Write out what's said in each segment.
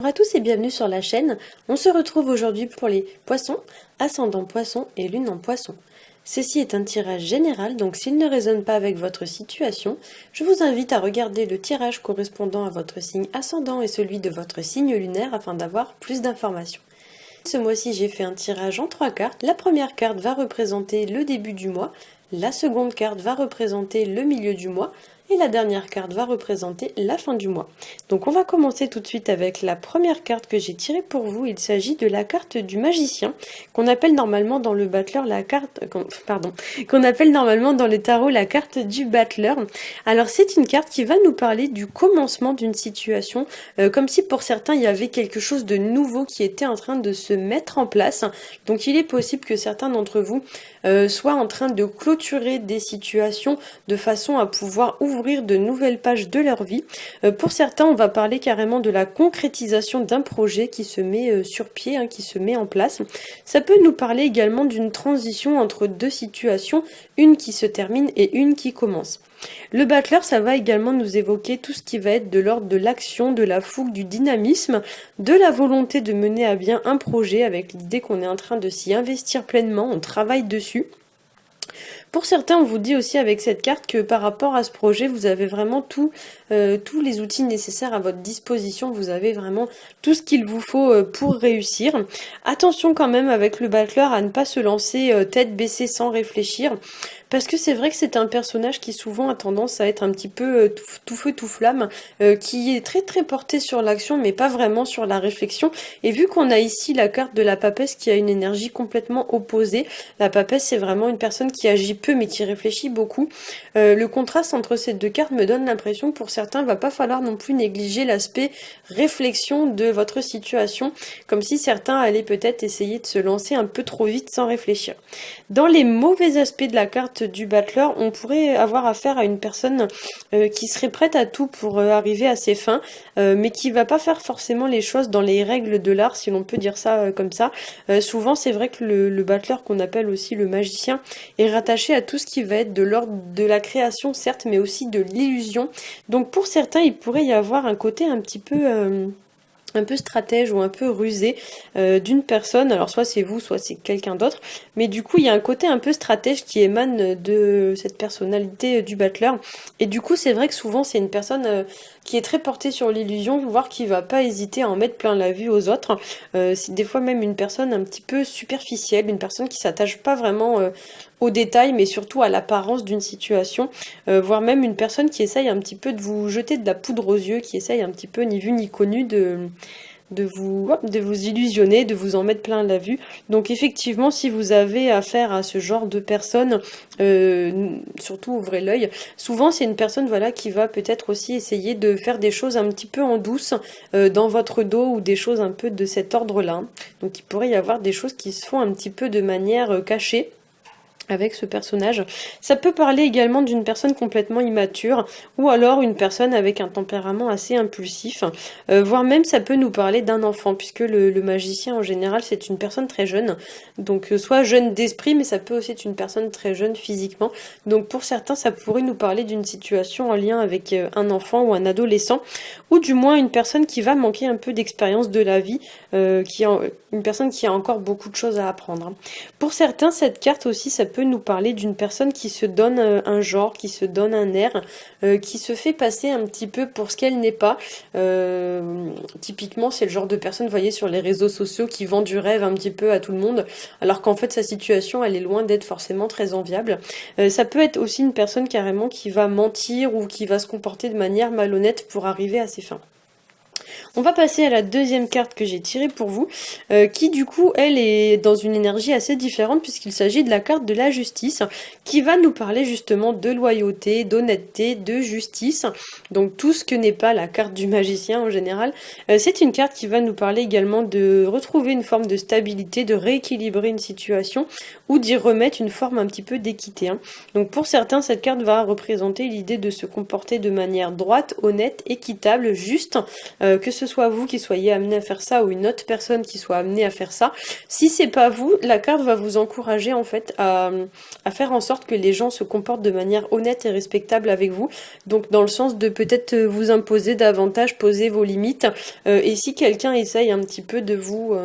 Bonjour à tous et bienvenue sur la chaîne. On se retrouve aujourd'hui pour les poissons, ascendant poisson et lune en poisson. Ceci est un tirage général, donc s'il ne résonne pas avec votre situation, je vous invite à regarder le tirage correspondant à votre signe ascendant et celui de votre signe lunaire afin d'avoir plus d'informations. Ce mois-ci, j'ai fait un tirage en 3 cartes. La première carte va représenter le début du mois, la seconde carte va représenter le milieu du mois, et la dernière carte va représenter la fin du mois. Donc on va commencer tout de suite avec la première carte que j'ai tirée pour vous. Il s'agit de la carte du magicien, qu'on appelle normalement dans le battleur la carte... qu'on appelle normalement dans le tarot la carte du battleur. Alors c'est une carte qui va nous parler du commencement d'une situation, comme si pour certains il y avait quelque chose de nouveau qui était en train de se mettre en place. Donc il est possible que certains d'entre vous soient en train de clôturer des situations de façon à pouvoir ouvrir de nouvelles pages de leur vie. Pour certains, on va parler carrément de la concrétisation d'un projet qui se met sur pied, qui se met en place. Ça peut nous parler également d'une transition entre deux situations, une qui se termine et une qui commence. Le battleur, ça va également nous évoquer tout ce qui va être de l'ordre de l'action, de la fougue, du dynamisme, de la volonté de mener à bien un projet avec l'idée qu'on est en train de s'y investir pleinement, on travaille dessus. Pour certains, on vous dit aussi avec cette carte que par rapport à ce projet, vous avez vraiment tous les outils nécessaires à votre disposition. Vous avez vraiment tout ce qu'il vous faut pour réussir. Attention quand même avec le battleur à ne pas se lancer tête baissée sans réfléchir. Parce que c'est vrai que c'est un personnage qui souvent a tendance à être un petit peu tout feu tout flamme, qui est très très porté sur l'action mais pas vraiment sur la réflexion. Et vu qu'on a ici la carte de la papesse qui a une énergie complètement opposée, la papesse c'est vraiment une personne qui agit peu mais qui réfléchit beaucoup. Le contraste entre ces deux cartes me donne l'impression que pour certains, il va pas falloir non plus négliger l'aspect réflexion de votre situation, comme si certains allaient peut-être essayer de se lancer un peu trop vite sans réfléchir. Dans les mauvais aspects de la carte du battleur, on pourrait avoir affaire à une personne qui serait prête à tout pour arriver à ses fins, mais qui va pas faire forcément les choses dans les règles de l'art, si l'on peut dire ça comme ça. Souvent, c'est vrai que le battleur, qu'on appelle aussi le magicien, est rattaché à tout ce qui va être de l'ordre de la création, certes, mais aussi de l'illusion. Donc pour certains, il pourrait y avoir un côté un peu stratège ou un peu rusé d'une personne, alors soit c'est vous, soit c'est quelqu'un d'autre, mais du coup il y a un côté un peu stratège qui émane de cette personnalité du battleur, et du coup c'est vrai que souvent c'est une personne qui est très portée sur l'illusion, voire qui va pas hésiter à en mettre plein la vue aux autres. C'est des fois même une personne un petit peu superficielle, une personne qui s'attache pas vraiment aux détails, mais surtout à l'apparence d'une situation, voire même une personne qui essaye un petit peu de vous jeter de la poudre aux yeux, qui essaye un petit peu ni vu ni connu de vous illusionner, de vous en mettre plein la vue. Donc effectivement, si vous avez affaire à ce genre de personne, surtout ouvrez l'œil. Souvent, c'est une personne voilà qui va peut-être aussi essayer de faire des choses un petit peu en douce dans votre dos, ou des choses un peu de cet ordre-là. Donc il pourrait y avoir des choses qui se font un petit peu de manière cachée avec ce personnage. Ça peut parler également d'une personne complètement immature, ou alors une personne avec un tempérament assez impulsif, voire même ça peut nous parler d'un enfant, puisque le magicien en général c'est une personne très jeune, donc soit jeune d'esprit, mais ça peut aussi être une personne très jeune physiquement. Donc pour certains ça pourrait nous parler d'une situation en lien avec un enfant ou un adolescent, ou du moins une personne qui va manquer un peu d'expérience de la vie, une personne qui a encore beaucoup de choses à apprendre. Pour certains, cette carte aussi, ça peut nous parler d'une personne qui se donne un genre, qui se donne un air, qui se fait passer un petit peu pour ce qu'elle n'est pas. Typiquement, c'est le genre de personne, vous voyez, sur les réseaux sociaux qui vend du rêve un petit peu à tout le monde, alors qu'en fait, sa situation, elle est loin d'être forcément très enviable. Ça peut être aussi une personne carrément qui va mentir ou qui va se comporter de manière malhonnête pour arriver à ses fins. On va passer à la deuxième carte que j'ai tirée pour vous, qui du coup, elle est dans une énergie assez différente, puisqu'il s'agit de la carte de la justice, qui va nous parler justement de loyauté, d'honnêteté, de justice, donc tout ce que n'est pas la carte du magicien en général. C'est une carte qui va nous parler également de retrouver une forme de stabilité, de rééquilibrer une situation, ou d'y remettre une forme un petit peu d'équité. Donc pour certains, cette carte va représenter l'idée de se comporter de manière droite, honnête, équitable, juste, que ce soit vous qui soyez amené à faire ça ou une autre personne qui soit amenée à faire ça. Si c'est pas vous, la carte va vous encourager en fait à faire en sorte que les gens se comportent de manière honnête et respectable avec vous. Donc dans le sens de peut-être vous imposer davantage, poser vos limites. Et si quelqu'un essaye un petit peu de vous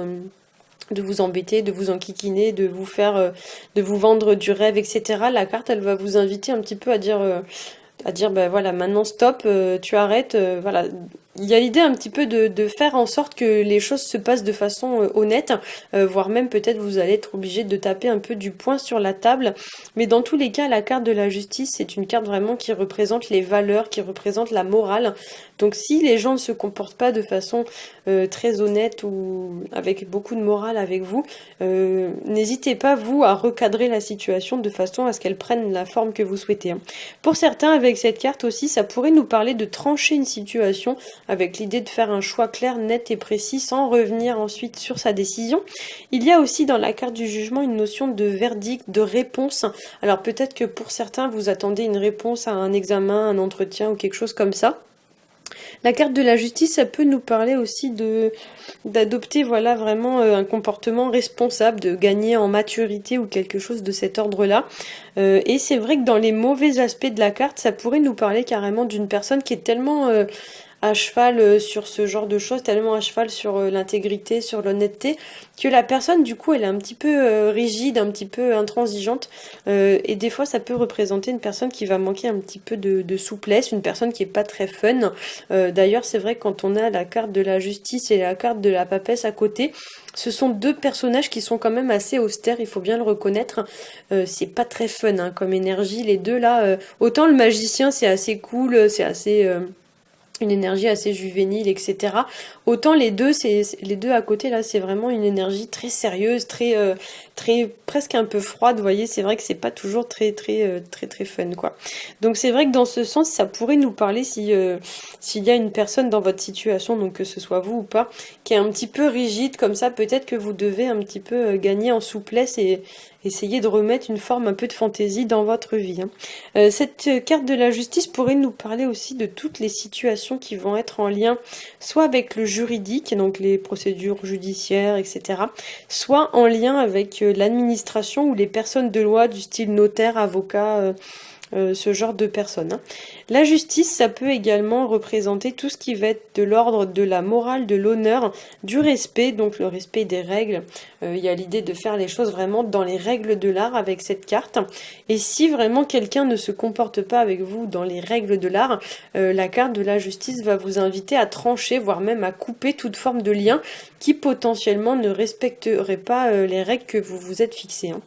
embêter, de vous enquiquiner, de vous faire, de vous vendre du rêve, etc. La carte, elle va vous inviter un petit peu à dire, ben voilà, maintenant stop, tu arrêtes, voilà. Il y a l'idée un petit peu de faire en sorte que les choses se passent de façon honnête, voire même peut-être vous allez être obligé de taper un peu du poing sur la table. Mais dans tous les cas, la carte de la justice, c'est une carte vraiment qui représente les valeurs, qui représente la morale. Donc si les gens ne se comportent pas de façon très honnête ou avec beaucoup de morale avec vous, n'hésitez pas, vous, à recadrer la situation de façon à ce qu'elle prenne la forme que vous souhaitez, hein. Pour certains, avec cette carte aussi, ça pourrait nous parler de trancher une situation avec l'idée de faire un choix clair, net et précis sans revenir ensuite sur sa décision. Il y a aussi dans la carte du jugement une notion de verdict, de réponse. Alors peut-être que pour certains, vous attendez une réponse à un examen, un entretien ou quelque chose comme ça. La carte de la justice, ça peut nous parler aussi d'adopter voilà vraiment un comportement responsable, de gagner en maturité ou quelque chose de cet ordre-là. Et c'est vrai que dans les mauvais aspects de la carte, ça pourrait nous parler carrément d'une personne qui est tellement à cheval sur ce genre de choses, tellement à cheval sur l'intégrité, sur l'honnêteté, que la personne du coup elle est un petit peu rigide, un petit peu intransigeante, et des fois ça peut représenter une personne qui va manquer un petit peu de souplesse, une personne qui est pas très fun. D'ailleurs c'est vrai que quand on a la carte de la justice et la carte de la papesse à côté, ce sont deux personnages qui sont quand même assez austères, il faut bien le reconnaître. C'est pas très fun hein, comme énergie, les deux là. Autant le magicien c'est assez cool, c'est assez une énergie assez juvénile, etc. Autant les deux à côté là, c'est vraiment une énergie très sérieuse, très presque un peu froide. Vous voyez, c'est vrai que c'est pas toujours très fun quoi. Donc c'est vrai que dans ce sens, ça pourrait nous parler si s'il y a une personne dans votre situation, donc que ce soit vous ou pas, qui est un petit peu rigide comme ça, peut-être que vous devez un petit peu gagner en souplesse et essayer de remettre une forme un peu de fantaisie dans votre vie, hein. Cette carte de la justice pourrait nous parler aussi de toutes les situations qui vont être en lien soit avec le juridique, donc les procédures judiciaires, etc., soit en lien avec l'administration ou les personnes de loi du style notaire, avocat, ce genre de personnes, hein. La justice, ça peut également représenter tout ce qui va être de l'ordre de la morale, de l'honneur, du respect, donc le respect des règles. Il y a l'idée de faire les choses vraiment dans les règles de l'art avec cette carte. Et si vraiment quelqu'un ne se comporte pas avec vous dans les règles de l'art, la carte de la justice va vous inviter à trancher, voire même à couper toute forme de lien qui potentiellement ne respecterait pas les règles que vous vous êtes fixées, hein.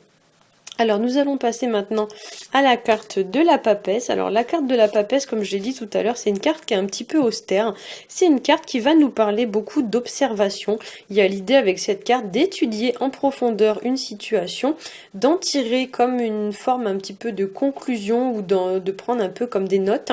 Alors nous allons passer maintenant à la carte de la papesse. Alors la carte de la papesse, comme je l'ai dit tout à l'heure, c'est une carte qui est un petit peu austère. C'est une carte qui va nous parler beaucoup d'observation. Il y a l'idée avec cette carte d'étudier en profondeur une situation, d'en tirer comme une forme un petit peu de conclusion ou de prendre un peu comme des notes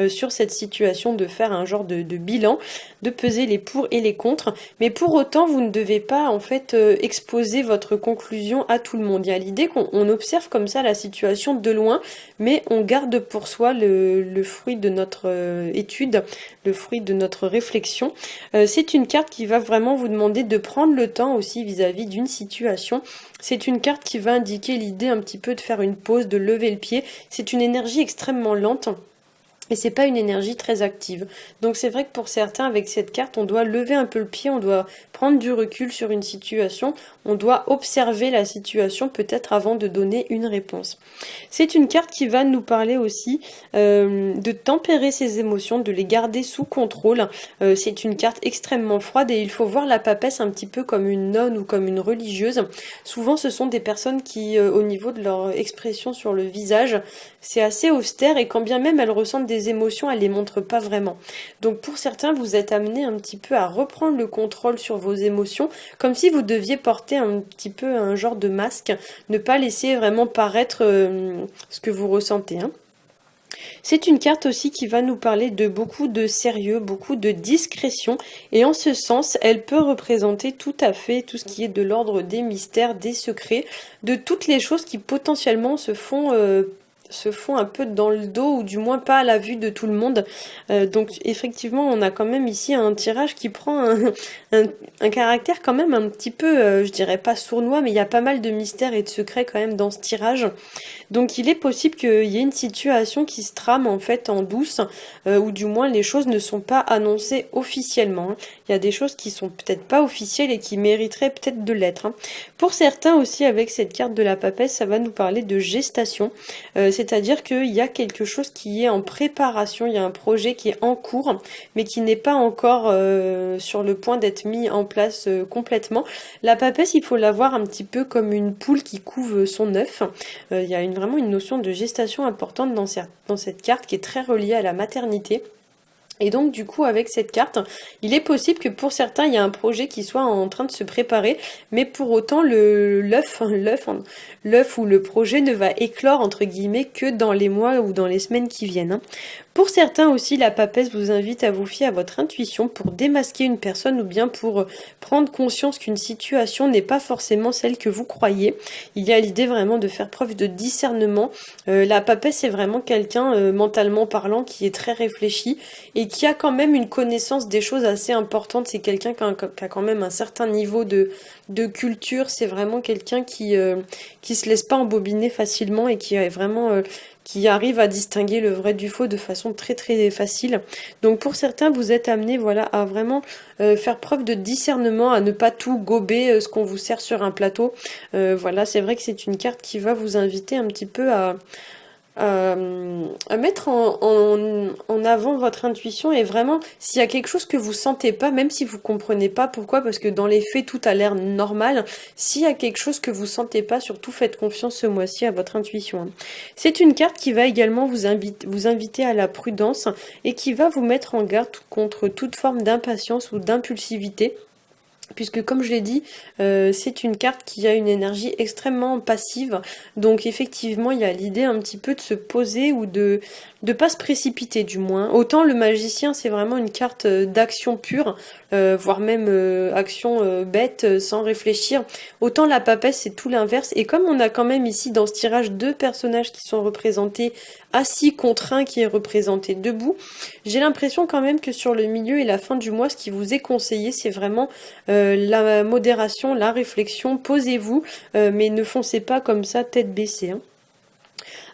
sur cette situation, de faire un genre de bilan, de peser les pour et les contre. Mais pour autant, vous ne devez pas en fait exposer votre conclusion à tout le monde. Il y a l'idée qu'on observe comme ça la situation de loin, mais on garde pour soi le fruit de notre étude, le fruit de notre réflexion. C'est une carte qui va vraiment vous demander de prendre le temps aussi vis-à-vis d'une situation. C'est une carte qui va indiquer l'idée un petit peu de faire une pause, de lever le pied. C'est une énergie extrêmement lente. Et c'est pas une énergie très active. Donc c'est vrai que pour certains, avec cette carte, on doit lever un peu le pied, on doit prendre du recul sur une situation, on doit observer la situation peut-être avant de donner une réponse. C'est une carte qui va nous parler aussi de tempérer ses émotions, de les garder sous contrôle. C'est une carte extrêmement froide et il faut voir la papesse un petit peu comme une nonne ou comme une religieuse. Souvent ce sont des personnes qui, au niveau de leur expression sur le visage, c'est assez austère et quand bien même elles ressentent des émotions, elles les montrent pas vraiment. Donc pour certains, vous êtes amenés un petit peu à reprendre le contrôle sur vos émotions, comme si vous deviez porter un petit peu un genre de masque, ne pas laisser vraiment paraître ce que vous ressentez, hein. C'est une carte aussi qui va nous parler de beaucoup de sérieux, beaucoup de discrétion, et en ce sens, elle peut représenter tout à fait tout ce qui est de l'ordre des mystères, des secrets, de toutes les choses qui potentiellement se font se font un peu dans le dos, ou du moins pas à la vue de tout le monde. Donc effectivement, on a quand même ici un tirage qui prend un caractère quand même un petit peu, je dirais pas sournois, mais il y a pas mal de mystères et de secrets quand même dans ce tirage. Donc il est possible qu'il y ait une situation qui se trame en fait en douce, ou du moins les choses ne sont pas annoncées officiellement, hein. Il y a des choses qui sont peut-être pas officielles et qui mériteraient peut-être de l'être, hein. Pour certains aussi, avec cette carte de la papesse, ça va nous parler de gestation, c'est-à-dire qu'il y a quelque chose qui est en préparation, il y a un projet qui est en cours, mais qui n'est pas encore sur le point d'être mis en place complètement. La papesse, il faut la voir un petit peu comme une poule qui couve son œuf. Il y a vraiment une notion de gestation importante dans cette carte qui est très reliée à la maternité. Et donc du coup avec cette carte, il est possible que pour certains il y a un projet qui soit en train de se préparer, mais pour autant l'œuf ou le projet ne va éclore entre guillemets que dans les mois ou dans les semaines qui viennent, hein. Pour certains aussi, la papesse vous invite à vous fier à votre intuition pour démasquer une personne ou bien pour prendre conscience qu'une situation n'est pas forcément celle que vous croyez. Il y a l'idée vraiment de faire preuve de discernement. La papesse est vraiment quelqu'un, mentalement parlant, qui est très réfléchi et qui a quand même une connaissance des choses assez importante. C'est quelqu'un qui a quand même un certain niveau de culture. C'est vraiment quelqu'un qui se laisse pas embobiner facilement et qui est vraiment qui arrive à distinguer le vrai du faux de façon très très facile. Donc pour certains, vous êtes amenés voilà, à vraiment faire preuve de discernement, à ne pas tout gober ce qu'on vous sert sur un plateau. Voilà, c'est vrai que c'est une carte qui va vous inviter un petit peu à mettre en avant votre intuition, et vraiment s'il y a quelque chose que vous sentez pas, même si vous comprenez pas pourquoi, parce que dans les faits tout a l'air normal, s'il y a quelque chose que vous sentez pas, surtout faites confiance ce mois-ci à votre intuition, hein. C'est une carte qui va également vous inviter à la prudence et qui va vous mettre en garde contre toute forme d'impatience ou d'impulsivité. Puisque comme je l'ai dit, c'est une carte qui a une énergie extrêmement passive. Donc effectivement, il y a l'idée un petit peu de se poser ou de pas se précipiter du moins. Autant le magicien, c'est vraiment une carte d'action pure, voire même action bête, sans réfléchir. Autant la papesse, c'est tout l'inverse. Et comme on a quand même ici dans ce tirage deux personnages qui sont représentés assis contre un qui est représenté debout, j'ai l'impression quand même que sur le milieu et la fin du mois, ce qui vous est conseillé, c'est vraiment la modération, la réflexion. Posez-vous, mais ne foncez pas comme ça tête baissée, hein.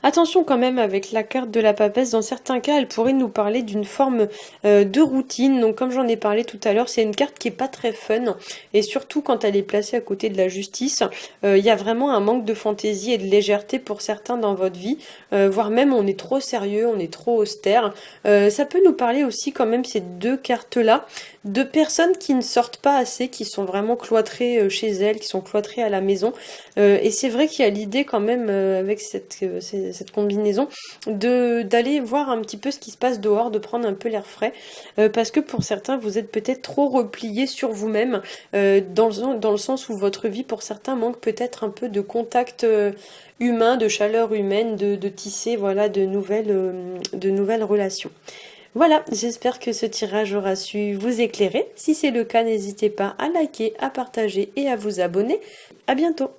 Attention quand même avec la carte de la papesse, dans certains cas elle pourrait nous parler d'une forme de routine. Donc comme j'en ai parlé tout à l'heure, c'est une carte qui est pas très fun, et surtout quand elle est placée à côté de la justice, il y a vraiment un manque de fantaisie et de légèreté pour certains dans votre vie, voire même on est trop sérieux, on est trop austère. Ça peut nous parler aussi quand même, ces deux cartes là, de personnes qui ne sortent pas assez, qui sont vraiment cloîtrées chez elles, qui sont cloîtrées à la maison. Et c'est vrai qu'il y a l'idée quand même avec cette combinaison d'aller voir un petit peu ce qui se passe dehors, de prendre un peu l'air frais, parce que pour certains vous êtes peut-être trop repliés sur vous-même, dans le sens où votre vie pour certains manque peut-être un peu de contact humain, de chaleur humaine, de tisser voilà de nouvelles relations. Voilà, j'espère que ce tirage aura su vous éclairer. Si c'est le cas, n'hésitez pas à liker, à partager et à vous abonner. À bientôt!